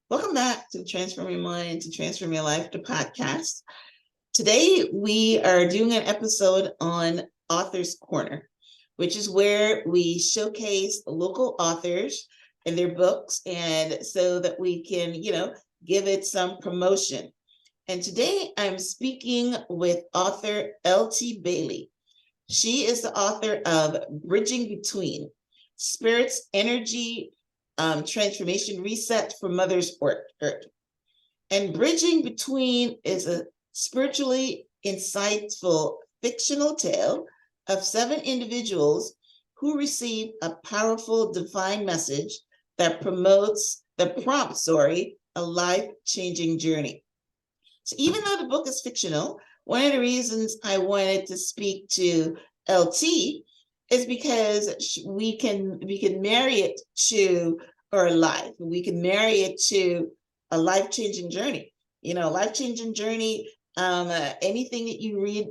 Welcome back to Transform Your Mind to Transform Your Life, the podcast. Today, we are doing an episode on Author's Corner, which is where we showcase local authors and their books, and so that we can, give it some promotion. And today, I'm speaking with author L.T. Bailey. She is the author of Bridging Between Spirit's Energy Transformation Reset for Mother's Earth. And Bridging Between is a spiritually insightful fictional tale of 7 individuals who receive a powerful divine message that prompts a life-changing journey. So even though the book is fictional, one of the reasons I wanted to speak to LT is because we can marry it to our life. We can marry it to a life-changing journey. Life-changing journey. Anything that you read,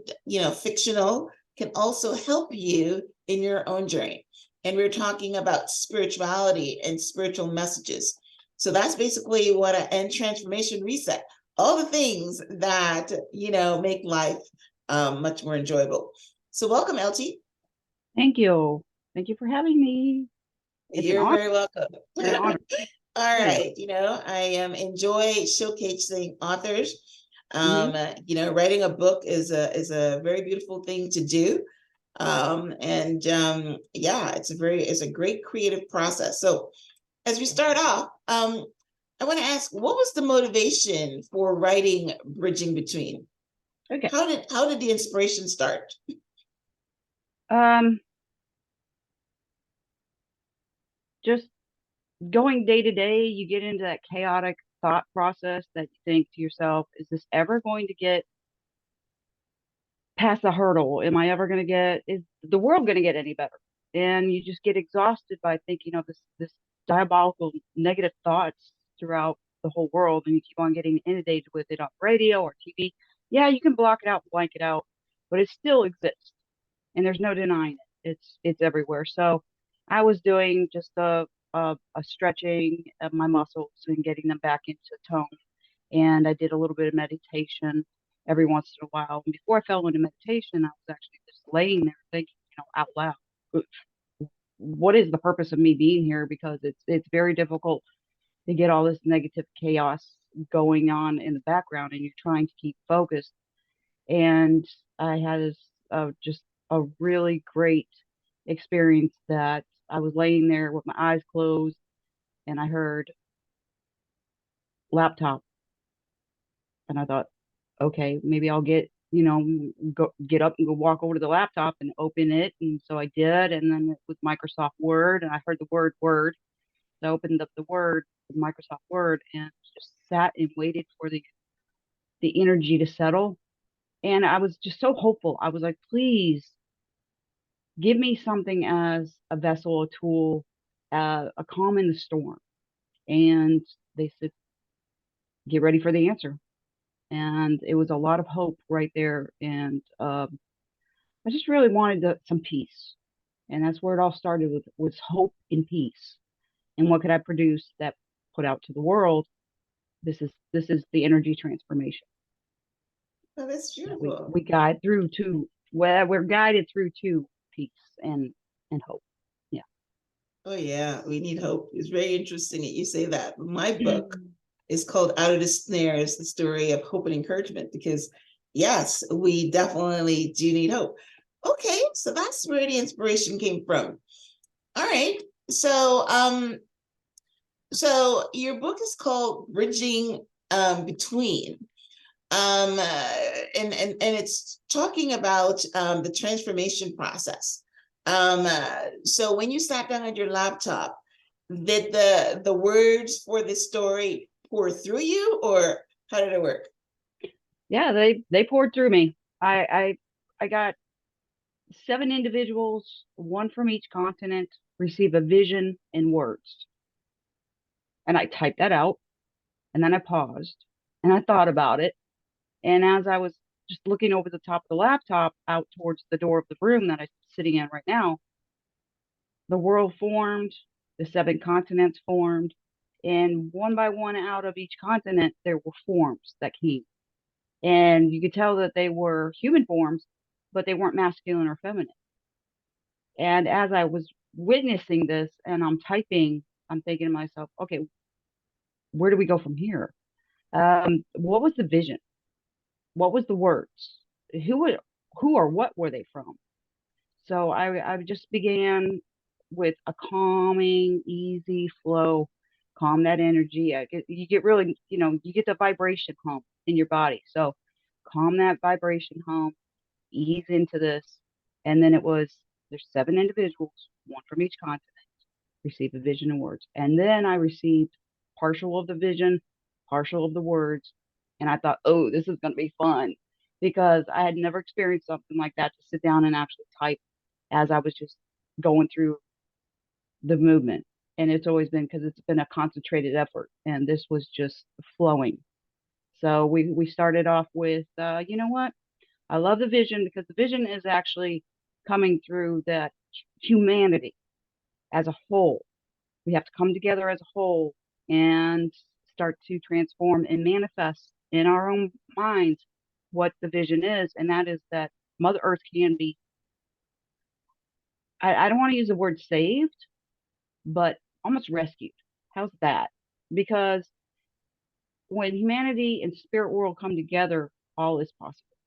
fictional, can also help you in your own journey. And we're talking about spirituality and spiritual messages. So that's basically what and transformation reset. All the things that, make life much more enjoyable. So welcome, LT. Thank you. Thank you for having me. It's an You're honor. very welcome. It's an honor. All Very right. I enjoy showcasing authors. hmm Writing a book is a very beautiful thing to do. Yeah, it's a great creative process. So as we start off, I want to ask, what was the motivation for writing Bridging Between? Okay. How did the inspiration start? Um, just going day to day, you get into that chaotic thought process that you think to yourself, is this ever going to get past the hurdle? Am I ever going to is the world going to get any better? And you just get exhausted by thinking of this diabolical negative thoughts throughout the whole world, and you keep on getting inundated with it on radio or TV. Yeah, you can block it out, blank it out, but it still exists, and there's no denying it. It's everywhere. So I was doing just a stretching of my muscles and getting them back into tone, and I did a little bit of meditation every once in a while. And before I fell into meditation, I was actually just laying there thinking, out loud, what is the purpose of me being here? Because it's very difficult to get all this negative chaos going on in the background, and you're trying to keep focused. And I had just a really great experience that I was laying there with my eyes closed, and I heard laptop, and I thought, okay, maybe I'll get up and go walk over to the laptop and open it. And so I did. And then it was Microsoft Word, and I heard the word Word. So I opened up the Microsoft Word, and just sat and waited for the energy to settle. And I was just so hopeful. I was like, please give me something as a vessel, a tool, a calm in the storm. And they said, get ready for the answer. And it was a lot of hope right there. And I just really wanted some peace, and that's where it all started with, was hope and peace. And what could I produce that put out to the world? This is the energy transformation Oh, that's that we beautiful. we guide through to, well, we're guided through to peace and hope. Yeah. Oh yeah, we need hope. It's very interesting that you say that. My book is called Out of the Snares, the story of hope and encouragement, because yes, we definitely do need hope. Okay, so that's where the inspiration came from. All right. So your book is called Bridging Between. And it's talking about the transformation process. So when you sat down at your laptop, did the words for the story pour through you, or how did it work? Yeah, they poured through me. I got 7 individuals, one from each continent, receive a vision in words. And I typed that out, and then I paused and I thought about it. And as I was just looking over the top of the laptop out towards the door of the room that I'm sitting in right now, the world formed, the 7 continents formed, And one by one out of each continent, there were forms that came. And you could tell that they were human forms, but they weren't masculine or feminine. And as I was witnessing this and I'm typing, I'm thinking to myself, okay, where do we go from here? What was the vision? What was the words? Who were, who or what were they from? So I just began with a calming, easy flow, calm that energy. You get really, you get the vibration hum in your body. So calm that vibration hum, ease into this. And then there's 7 individuals, one from each continent, receive a vision and words. And then I received partial of the vision, partial of the words. And I thought, oh, this is going to be fun because I had never experienced something like that to sit down and actually type as I was just going through the movement. And it's always been because it's been a concentrated effort, and this was just flowing. So we started off with, you know what? I love the vision because the vision is actually coming through that humanity as a whole. We have to come together as a whole and start to transform and manifest in our own minds what the vision is, and that is that Mother Earth can be. I don't want to use the word saved, but almost rescued. How's that? Because when humanity and spirit world come together, all is possible.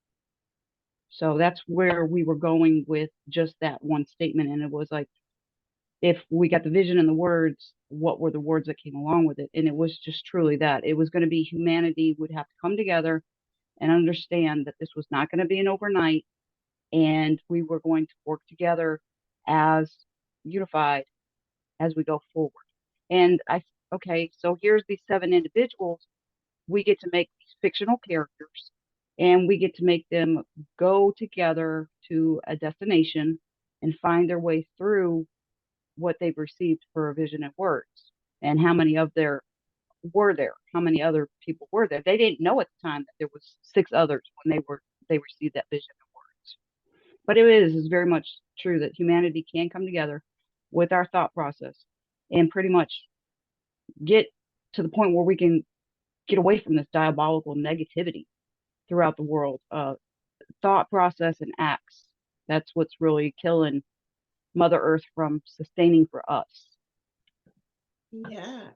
So that's where we were going with just that one statement. And it was like, if we got the vision and the words, what were the words that came along with it? And it was just truly that it was going to be humanity would have to come together and understand that this was not going to be an overnight, and we were going to work together as unified as we go forward. And okay, so here's these 7 individuals. We get to make these fictional characters, and we get to make them go together to a destination and find their way through what they've received for a vision and words, and how many of their were there, how many other people were there. They didn't know at the time that there was 6 others when they received that vision and words. But is very much true that humanity can come together with our thought process and pretty much get to the point where we can get away from this diabolical negativity throughout the world. Thought process and acts. That's what's really killing Mother Earth from sustaining for us.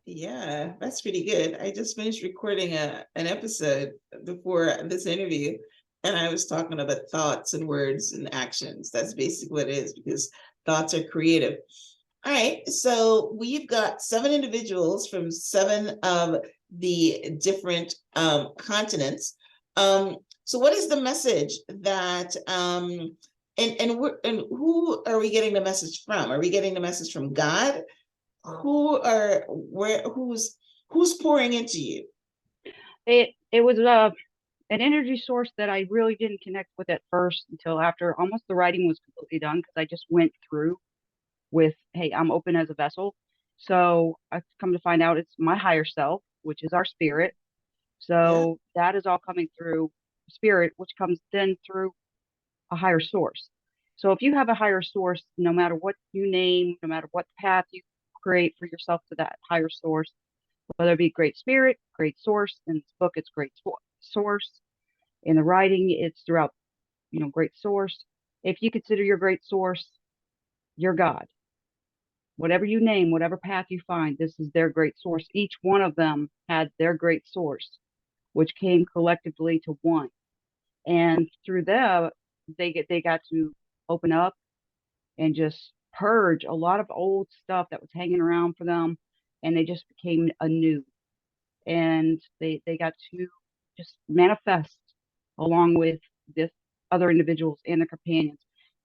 Yeah, that's pretty good. I just finished recording an episode before this interview, and I was talking about thoughts and words and actions. That's basically what it is, because thoughts are creative. All right, so we've got 7 individuals from 7 of the different continents. So what is the message that and who are we getting the message from? Are we getting the message from God? Who's pouring into you? It was an energy source that I really didn't connect with at first until after almost the writing was completely done, because I just went through with, hey, I'm open as a vessel. So I've come to find out it's my higher self, which is our spirit. So that is all coming through spirit, which comes then through a higher source. So if you have a higher source, no matter what you name, no matter what path you create for yourself to that higher source, whether it be great spirit, great source. In this book, it's great source. In the writing, it's throughout, great source. If you consider your great source your God, whatever you name, whatever path you find, this is their great source. Each one of them had their great source, which came collectively to one. And through that, they got to open up and just purge a lot of old stuff that was hanging around for them, and they just became anew. And they got to just manifest along with this other individuals and their companions.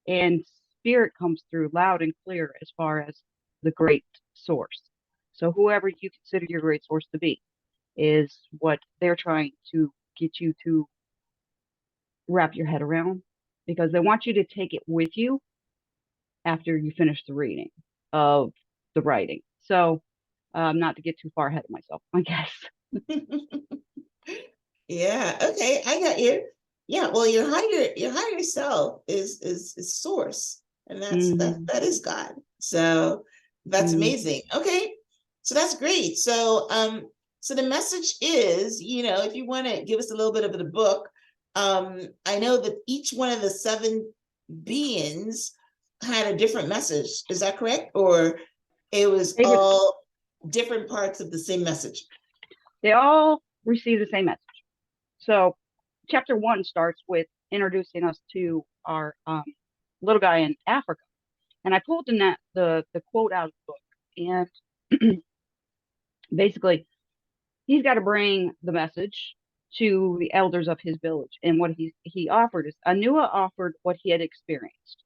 And spirit comes through loud and clear as far as the great source. So whoever you consider your great source to be is what they're trying to get you to wrap your head around, because they want you to take it with you after you finish the reading of the writing. So not to get too far ahead of myself, I guess. Yeah, okay, I got you. Yeah, well, your higher self is source, and that is God. So that's amazing. Okay, So that's great. So the message is, if you want to give us a little bit of the book, I know that each one of the seven beings had a different message. Is that correct? Or it was They, all different parts of the same message? they all receive the same message. So chapter 1 starts with introducing us to our little guy in Africa. And I pulled the quote out of the book. And basically, he's got to bring the message to the elders of his village. And what he offered is Anua offered what he had experienced.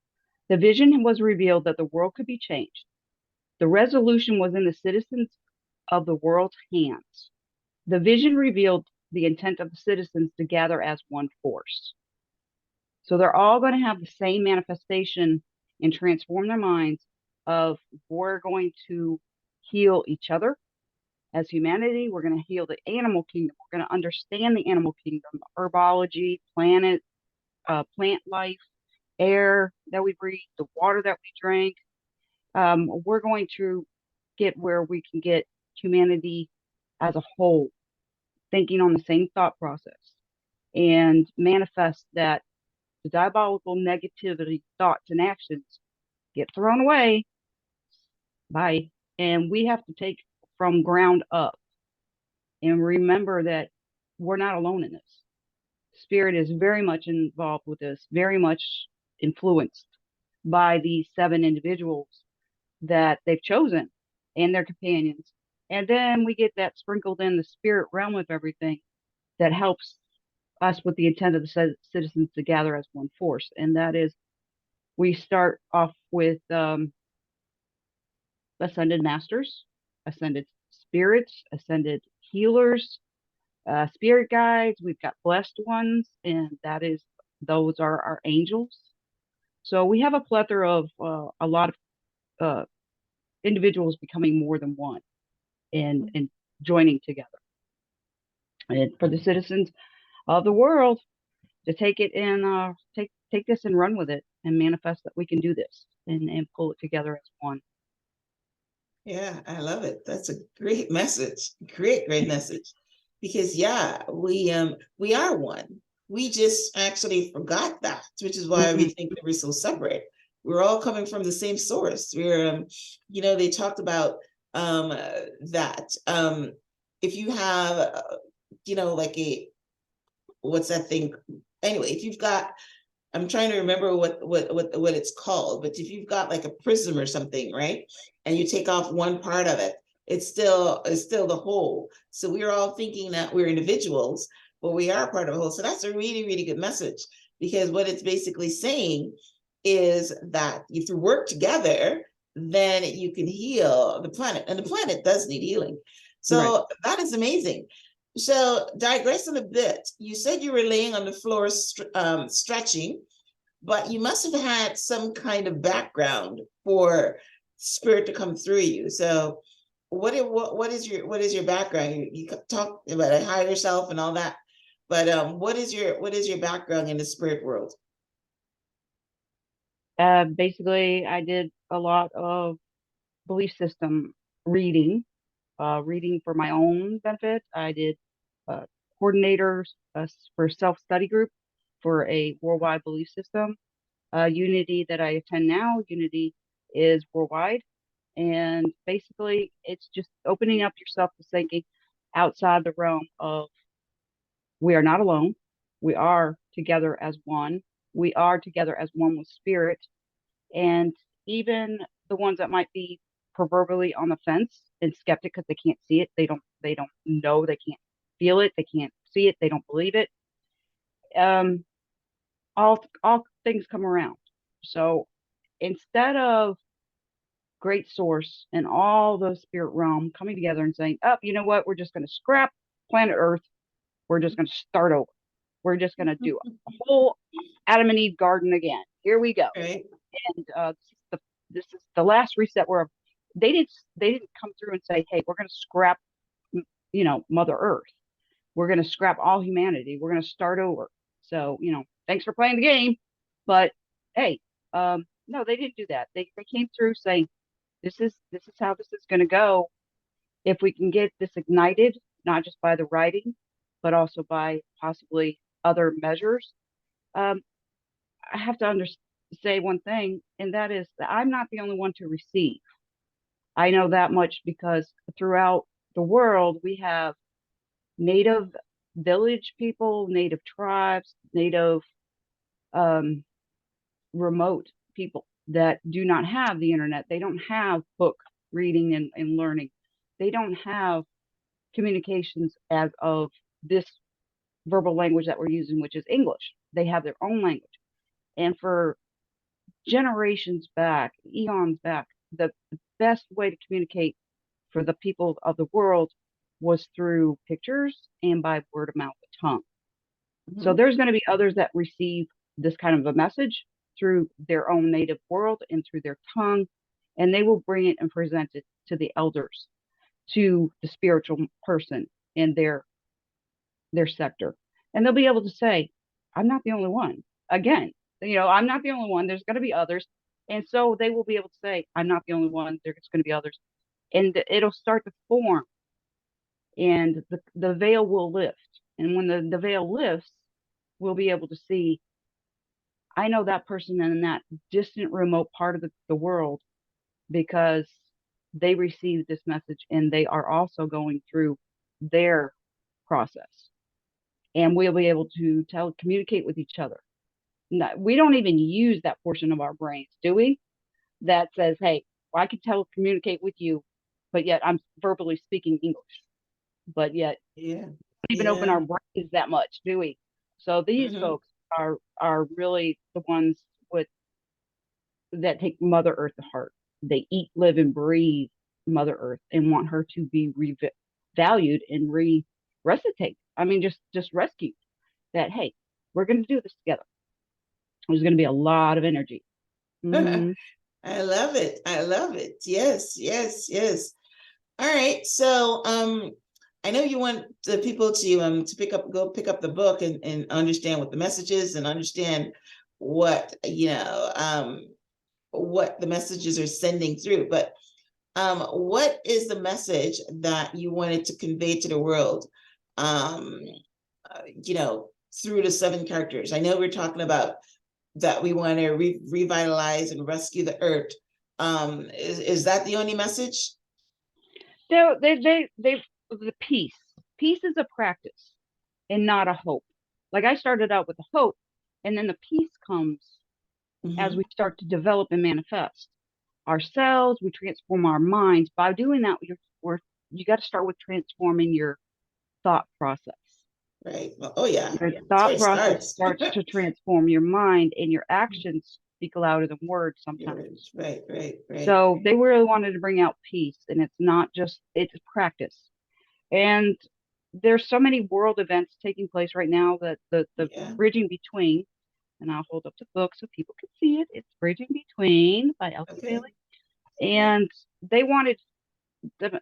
The vision was revealed that the world could be changed. The resolution was in the citizens of the world's hands. The vision revealed the intent of the citizens to gather as one force. So they're all going to have the same manifestation and transform their minds of we're going to heal each other as humanity. We're going to heal the animal kingdom. We're going to understand the animal kingdom, herbology, plant life, air that we breathe, the water that we drink. We're going to get where we can get humanity as a whole thinking on the same thought process and manifest that the diabolical negativity thoughts and actions get thrown away. Bye. And we have to take from ground up and remember that we're not alone in this. Spirit is very much involved with this, very much influenced by these seven individuals that they've chosen and their companions. And then we get that sprinkled in the spirit realm of everything that helps us with the intent of the citizens to gather as one force. And that is, we start off with ascended masters, ascended spirits, ascended healers, spirit guides. We've got blessed ones, and those are our angels. So we have a plethora of a lot of individuals becoming more than one and joining together. And for the citizens of the world to take it and take this and run with it and manifest that we can do this and pull it together as one. Yeah, I love it. That's a great message. Great message. Because yeah, we are one. We just actually forgot that, which is why we think that we're so separate. We're all coming from the same source. We're they talked about that if you have like what's that thing? Anyway, if you've got, I'm trying to remember what it's called, but if you've got like a prism or something, right? And you take off one part of it, it's still the whole. So we're all thinking that we're individuals, but we are part of a whole. So that's a really, really good message, because what it's basically saying is that if you work together, then you can heal the planet, and the planet does need healing. So right. That is amazing. So digressing a bit, you said you were laying on the floor stretching, but you must have had some kind of background for spirit to come through you. So what is your background? You talk about a higher self and all that, but what is your background in the spirit world? Basically, I did a lot of belief system reading for my own benefit. I did coordinators for self-study group for a worldwide belief system. Unity that I attend now, Unity is worldwide. And basically, it's just opening up yourself to thinking outside the realm of we are not alone. We are together as one. We are together as one with spirit. And even the ones that might be proverbially on the fence and skeptic because they can't see it, they don't know, they can't feel it, they can't see it, they don't believe it. All things come around. So instead of great source and all the spirit realm coming together and saying, oh, you know what, we're just going to scrap planet Earth, we're just going to start over, we're just going to do a whole Adam and Eve garden again, here we go. Right. And this is the last reset where they didn't come through and say, hey, we're going to scrap Mother Earth, we're going to scrap all humanity, we're going to start over. So thanks for playing the game, but hey, no, they didn't do that. They came through saying this is how this is going to go, If we can get this ignited, not just by the writing, but also by possibly other measures, um, I have to say one thing, and that is that I'm not the only one to receive. I know that much because throughout the world, we have native village people, native tribes, native um, remote people that do not have the internet. They don't have book reading and learning. They don't have communications as of this verbal language that we're using, which is English. They have their own language. And for generations back, eons back, the best way to communicate for the people of the world was through pictures and by word of mouth tongue. So Mhm. there's going to be others that receive this kind of a message through their own native world and through their tongue, and they will bring it and present it to the elders, to the spiritual person in their sector. And they'll be able to say, I'm not the only one. Again, I'm not the only one. There's going to be others. And so they will be able to say, I'm not the only one. There's going to be others. And it'll start to form, and the veil will lift. And when the veil lifts, we'll be able to see, I know that person in that distant, remote part of the world because they received this message and they are also going through their process. And we'll be able to communicate with each other. We don't even use that portion of our brains, do we? That says, hey, well, I can communicate with you, but yet I'm verbally speaking English. But yet Yeah. we don't even open Yeah. our brains that much, do we? So these Hmm. folks are really the ones with that take Mother Earth to heart. They eat, live, and breathe Mother Earth and want her to be valued and resuscitate. I mean, just rescued. That hey, we're going to do this together. There's going to be a lot of energy. Hmm. I love it. I love it. Yes, yes, yes. All right. So I know you want the people to go pick up the book and understand what the message is and understand what what the messages are sending through. But what is the message that you wanted to convey to the world? Um, through the seven characters. I know we're talking about that we want to revitalize and rescue the earth. Is that the only message? They the peace. Peace is a practice and not a hope. Like I started out with the hope, and then the peace comes as Mm-hmm. we start to develop and manifest ourselves. We transform our minds. By doing that, you got to start with transforming your thought process. Right. Well, oh yeah. Your That's where thought it process starts. starts to transform your mind, and your actions speak louder than words sometimes. Right, right, right. So they really wanted to bring out peace, and it's not just it's practice. And there's so many world events taking place right now that the Yeah. bridging between, and I'll hold up the book so people can see it. It's Bridging Between by Elsie Okay. Bailey. Okay. And they wanted the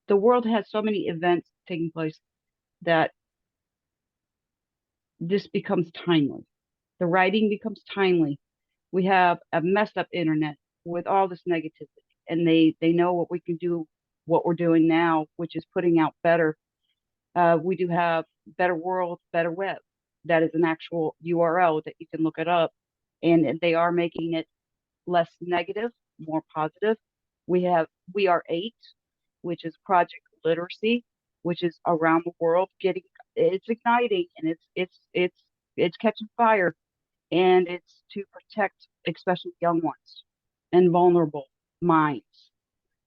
the world has so many events taking place that this becomes timely. The writing becomes timely. We have a messed up internet with all this negativity, and they know what we can do, what we're doing now, which is putting out better. We do have Better World, Better Web. That is an actual URL that you can look it up, and they are making it less negative, more positive. We have We Are Eight, which is Project Literacy, which is around the world getting it's igniting, and it's catching fire, and it's to protect especially young ones and vulnerable minds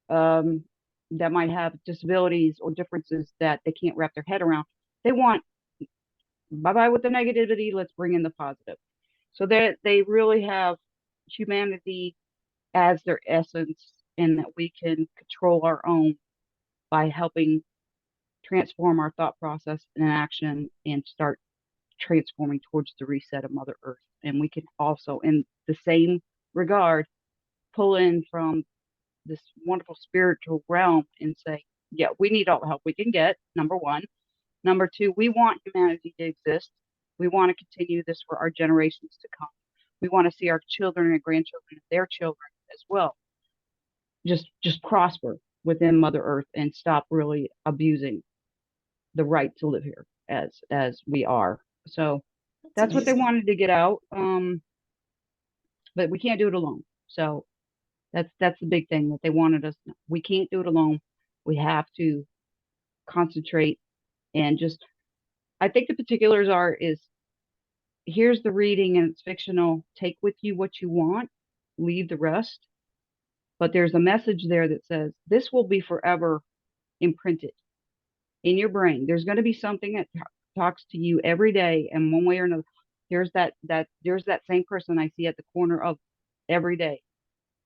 um, that might have disabilities or differences that they can't wrap their head around. They want bye bye with the negativity. Let's bring in the positive. So they really have humanity as their essence, and that we can control our own by helping transform our thought process and action and start transforming towards the reset of Mother Earth. And we can also, in the same regard, pull in from this wonderful spiritual realm and say, yeah, we need all the help we can get, number one. Number two, we want humanity to exist. We want to continue this for our generations to come. We want to see our children and grandchildren and their children as well just prosper. within Mother Earth and stop really abusing the right to live here as we are. So That's that's what they amazing. wanted to get out. But we can't do it alone. So that's the big thing that they wanted us. We can't do it alone. We have to concentrate and just. I think the particulars are is here's the reading and it's fictional. Take with you what you want, leave the rest. But there's a message there that says this will be forever imprinted in your brain. There's going to be something that talks to you every day in one way or another. There's that same person I see at the corner of every day.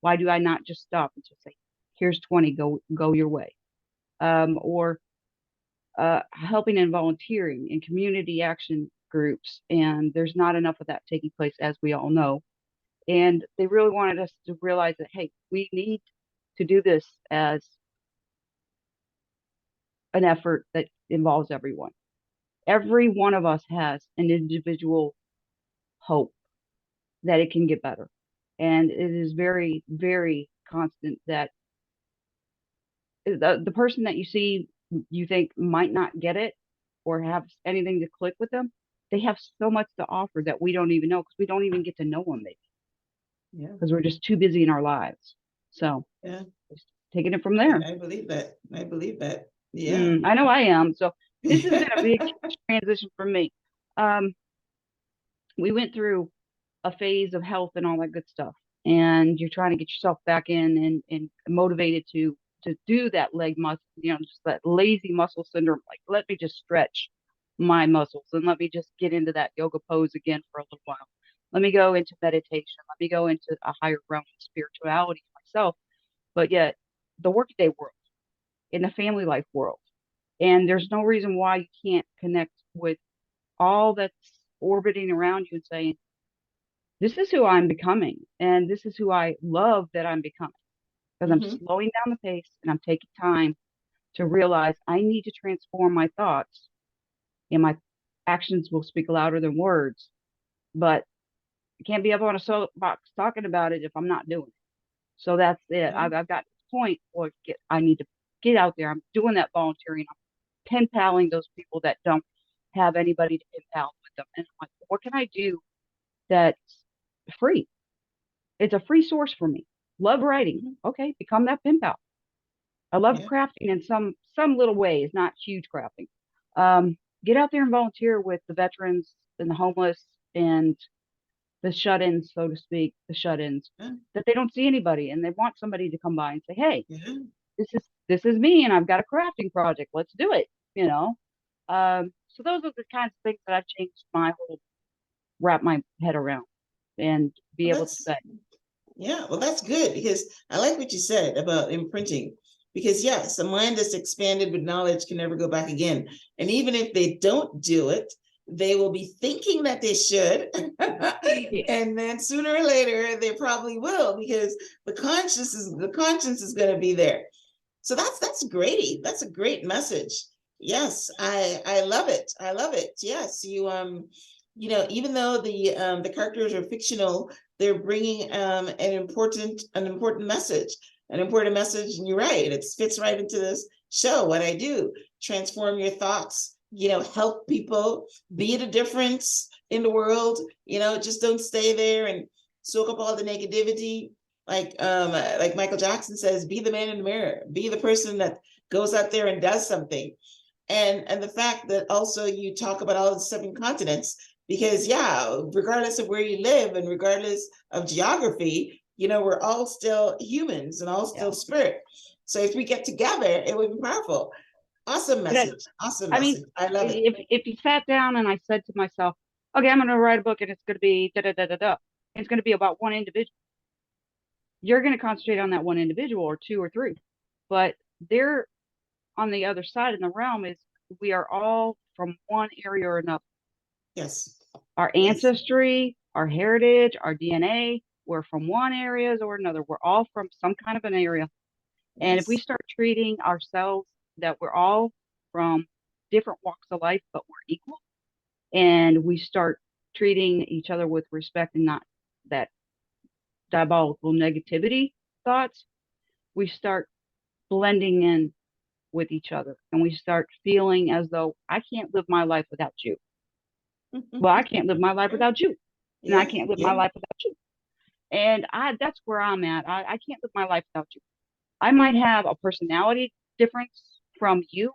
Why do I not just stop and just say, "Here's 20, go your way," or helping and volunteering in community action groups, and there's not enough of that taking place, as we all know. And they really wanted us to realize that, hey, we need to do this as an effort that involves everyone. Every one of us has an individual hope that it can get better. And it is very, very constant that the person that you see you think might not get it or have anything to click with them, they have so much to offer that we don't even know because we don't even get to know them maybe Yeah. because we're just too busy in our lives. So Yeah. just taking it from there. I believe that. I believe that. Yeah. I know I am. So this has been a big transition for me. Um, we went through a phase of health and all that good stuff, and you're trying to get yourself back in and motivated to do that leg muscle, just that lazy muscle syndrome. Like, let me just stretch my muscles and let me just get into that yoga pose again for a little while. Let me go into meditation. Let me go into a higher realm of spirituality myself. But yet, the workday world, in the family life world, and there's no reason why you can't connect with all that's orbiting around you and saying, this is who I'm becoming, and this is who I love that I'm becoming because I'm Hmm. slowing down the pace and I'm taking time to realize I need to transform my thoughts, and my actions will speak louder than words. But I can't be up on a soapbox talking about it if I'm not doing it. So that's it. Yeah. I've got this point where I need to get out there. I'm doing that volunteering. I'm pen paling those people that don't have anybody to pen pal with them. And I'm like, what can I do that's free? It's a free source for me. Love writing. Mhm. Okay, become that pen pal. I love Yeah. crafting in some little ways, not huge crafting. Get out there and volunteer with the veterans and the homeless and the shut-ins, so to speak, the shut-ins Yeah. that they don't see anybody and they want somebody to come by and say, "Hey, Yeah. this is me and I've got a crafting project. Let's do it." You know. So those are the kinds of things that I've changed my whole wrap my head around and be Well, able to that's say, yeah. Well, that's good because I like what you said about imprinting. Because yes, a mind that's expanded with knowledge can never go back again. And even if they don't do it, they will be thinking that they should. yeah, And then sooner or later they probably will because the conscience is going to be there. So that's great. That's a great message. Yes, I love it. I love it. Yes, even though the characters are fictional, they're bringing an important message, and you're right. It fits right into this show. What I do, transform your thoughts. Help people, be the difference in the world. Just don't stay there and soak up all the negativity like Michael Jackson says, be the man in the mirror, be the person that goes out there and does something. And the fact that also you talk about all the 7 continents, because yeah, regardless of where you live and regardless of geography, we're all still humans and all yeah. still spirit. So if we get together, it would be powerful. Awesome But message. Awesome I mean, message. I love it. if you sat down and I said to myself, okay, I'm going to write a book and it's going to be da da da da da, it's going to be about one individual. You're going to concentrate on that one individual or two or three, but they're on the other side in the realm is we are all from one area or another. Yes. Our Yes. ancestry, our heritage, our DNA, we're from one area or another. We're all from some kind of an area. And if we Yes. start treating ourselves that we're all from different walks of life, but we're equal, and we start treating each other with respect and not that diabolical negativity thoughts, we start blending in with each other, and we start feeling as though I can't live my life without you. Well, I can't live my life without you, and I Yeah, can't live my yeah, life without you. And that's where I'm at. I can't live my life without you. I might have a personality difference from you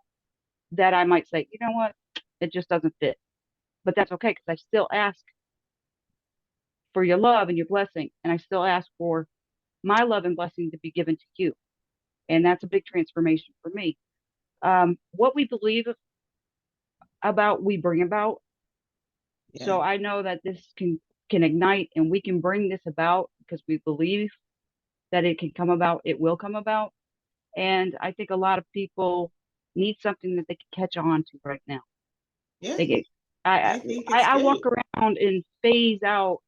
that I might say, you know what, it just doesn't fit. But that's okay because I still ask for your love and your blessing, and I still ask for my love and blessing to be given to you. And that's a big transformation for me. What we believe about, we bring about. yeah, So I know that this can ignite, and we can bring this about because we believe that it can come about. It will come about, and I think a lot of people need something that they can catch on to right now. yeah. They get, I I think I, it's I walk great. around and phase out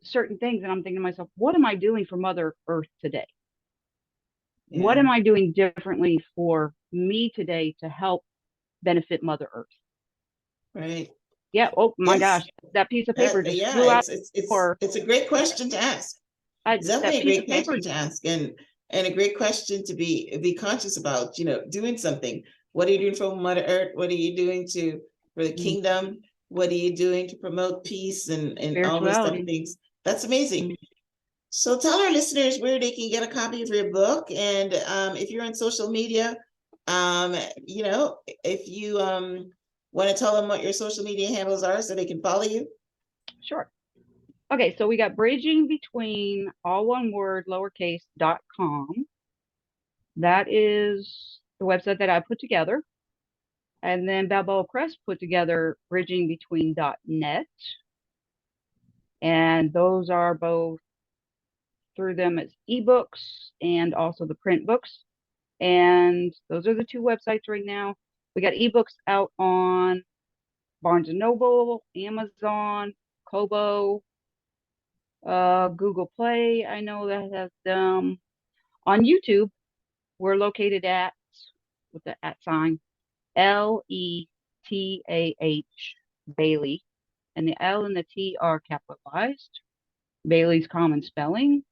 certain things, and I'm thinking to myself, what am I doing for Mother Earth today? What Yeah, am I doing differently for me today to help benefit Mother Earth? right. Yeah. Oh my Yes. gosh, that piece of paper just Yeah, flew out. Or it's a great question to ask. It's that definitely a piece great of paper. question to ask, and a great question to be conscious about, doing something. What are you doing for Mother Earth? What are you doing for the Mm, kingdom? What are you doing to promote peace and all those type of spirituality. things? That's amazing. Mm, So tell our listeners where they can get a copy of your book, and if you're on social media, um, if you want to tell them what your social media handles are so they can follow you. sure. Okay, so we got bridging between all one word lowercase.com. That is the website that I put together. And then Balboa Press put together bridgingbetween.net. And those are both through them as ebooks and also the print books. And those are the two websites right now. We got ebooks out on Barnes and Noble, Amazon, Kobo, Google Play. I know that has them on YouTube. We're located at, with the at sign, Letah Bailey, and the L and the T are capitalized. Bailey's Common Spelling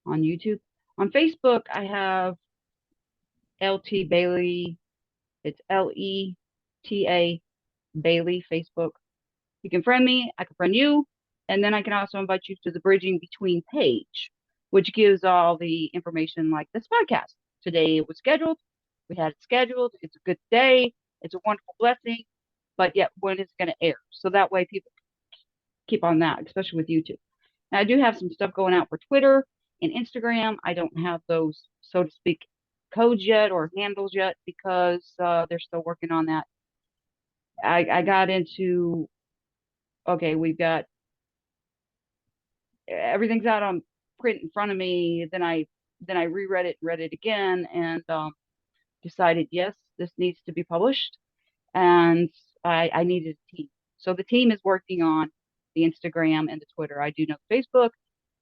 on YouTube. On Facebook, I have LT Bailey. It's Leta Bailey Facebook. You can friend me. I can friend you, and then I can also invite you to the Bridging Between page, which gives all the information like this podcast. Today it was scheduled. We had it scheduled. It's a good day. It's a wonderful blessing. But yet, when is it going to air? So that way people keep on that, especially with YouTube. Now, I do have some stuff going out for Twitter and Instagram. I don't have those, so to speak, codes yet or handles yet because they're still working on that. I got into, okay, we've got everything's out on print in front of me. Then I reread it and read it again, and decided yes, this needs to be published, and I needed a team. So the team is working on the Instagram and the Twitter. I do know Facebook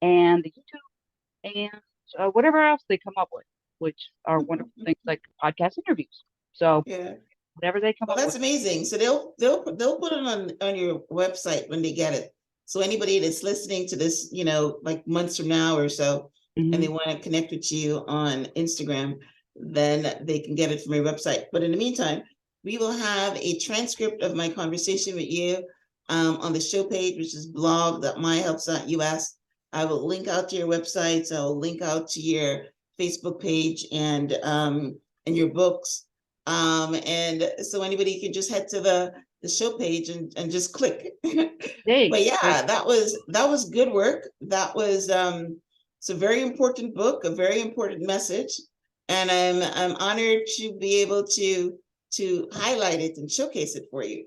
and the YouTube and whatever else they come up with, which are wonderful things like podcast interviews. So Yeah. whatever they come Well, up that's with. amazing. So they'll put it on your website when they get it. So anybody that's listening to this, like months from now or so, and they Hmm. want to connect with you on Instagram, then they can get it from your website. But in the meantime, we will have a transcript of my conversation with you on the show page, which is blog.myhelps.us. I will link out to your websites. I will link out to your Facebook page and your books. And so anybody can just head to the show page and just click. Hey, But great. yeah, that was good work. That was it's a very important book, a very important message. And I'm honored to be able to highlight it and showcase it for you.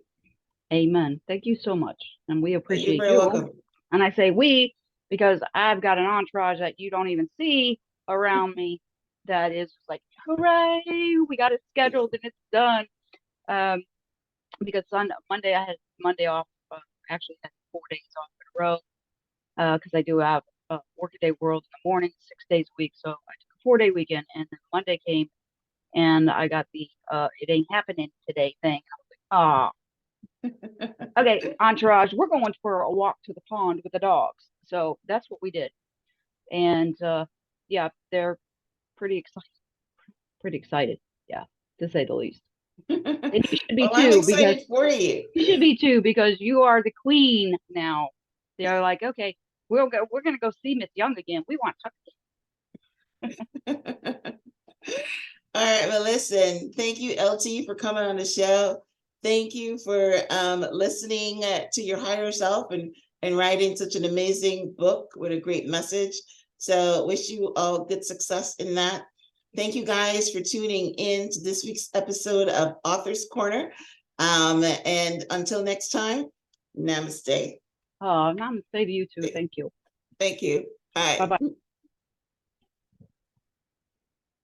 Amen. Thank you so much. And we You're appreciate very you. welcome. And I say we because I've got an entourage that you don't even see around me that is like, hooray, we got it scheduled and it's done. Um, because Monday I had Monday off. Actually had 4 days off in a row because I do have Workaday World in the morning, 6 days a week. So I took a 4 day weekend, and then Monday came, and I got the "it ain't happening today" thing. I was like, ah, okay, entourage, we're going for a walk to the pond with the dogs. So that's what we did, and yeah, they're pretty excited. pretty excited. Yeah, to say the least. And you should be Well, I'm too, because excited for you. you should be too, because you are the queen now. They're like, okay, we're gonna go see Miss Young again. We want All right, well, listen, thank you, LT, for coming on the show. Thank you for listening to your higher self and writing such an amazing book with a great message. So wish you all good success in that. Thank you guys for tuning in to this week's episode of Author's Corner. And until next time, namaste. namaste to you too. Thank you. Thank you. All Bye right. bye.